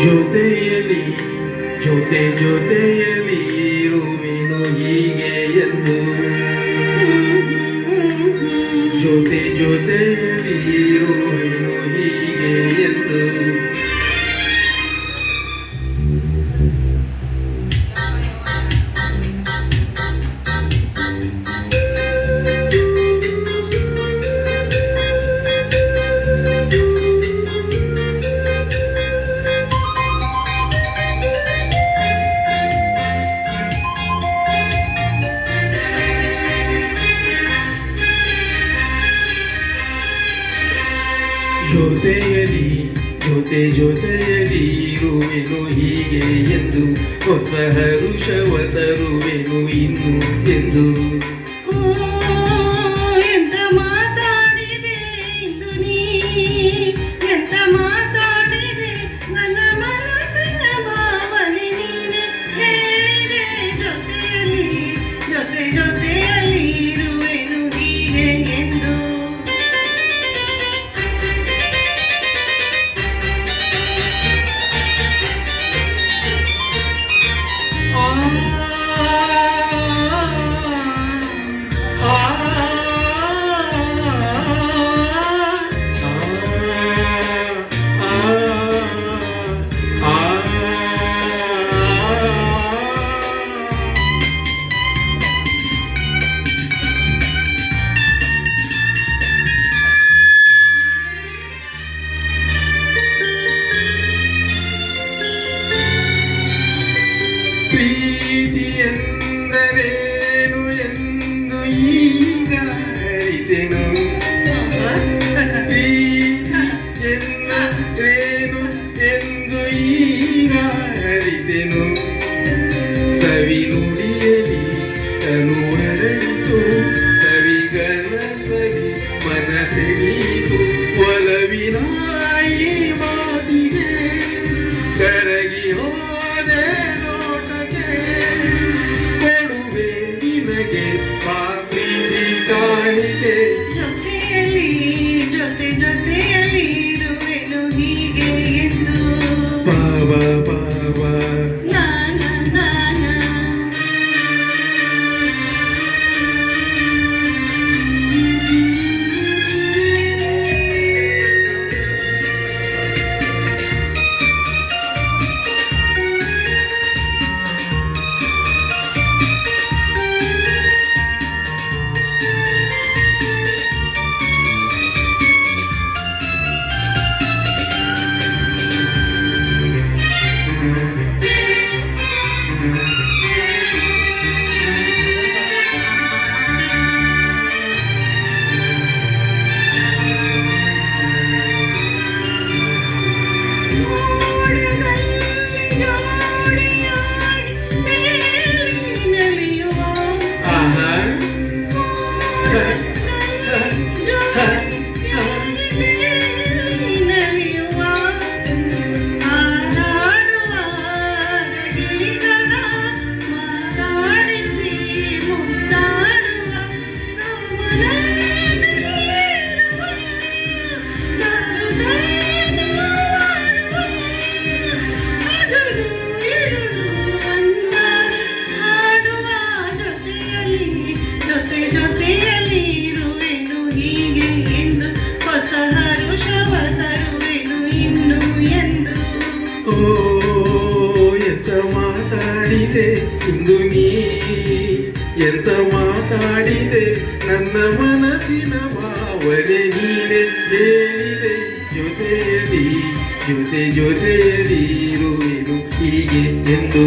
ಜೊತೆಯಲಿ ಜೊತೆಯಲಿ ಇರುವೆನು ಹೀಗೆ ಎಂದು ಜೊತೆಯಲಿ ಇರುವೆನು ಹೀಗೆ ಎಂದು ಜೊತೆಯಲಿ ಇರುವೆನು ಹೀಗೆ ಎಂದು ಹೊಸ ಹರುಷವ ತರುವೆನು ಇನ್ನು ಎಂದು ಎಂತ ಮಾತಾಡಿದೆ ಇಂದು ನೀ ಎಂತ ಮಾತಾಡಿದೆ ನನ್ನ ಮನಸ್ಸಿನ ಭಾವನೆ ನೀನೆ ಹೇಳಿದೆ ಜೊತೆಯಲಿ ಇರುವೆನು ಹೀಗೆ ಎಂದು ಪ್ರೀತಿ ಎಂದರೇನು ಎಂದು ಈಗ ಅರಿತೆನು ಪ್ರೀತಿ ಎಂದರೇನು ಎಂದು ಈಗ ಅರಿತೆನು ಸವಿ ನುಡಿಯಲಿ ತನು ಅರಳಿತು ಸವಿಗನಸಲಿ ಮನಸೆಳೀತು ಒಲವಿನ ಈ ಮಾತಿಗೆ ಕರಗಿ ಹೋದೆ ಕೊಡುವೆ ನಿನಗೆ ಪ್ರೀತಿ ಕಾಣಿಕೆ ಜೊತೆಯಲಿ ಇರುವೆನು ಹೀಗೆ ಎಂದು ಪಾವ ನಾನ ಜೊತೆಯಲಿ ಇರುವೆನು ಹೀಗೆ ಎಂದು ಹೊಸ ಹರುಷವ ತರುವೆನು ಇನ್ನು ಎಂದು ಓ ಎಂತ ಮಾತಾಡಿದೆ ಇಂದು ನೀ ಎಂತ ಮಾತಾಡಿದೆ ನನ್ನ ಮನಸ್ಸಿನ ಭಾವನೆ ನೀನೆ ಹೇಳಿದೆ ಜೊತೆಯಲಿ ಇರುವೆನು ಹೀಗೆ ಎಂದು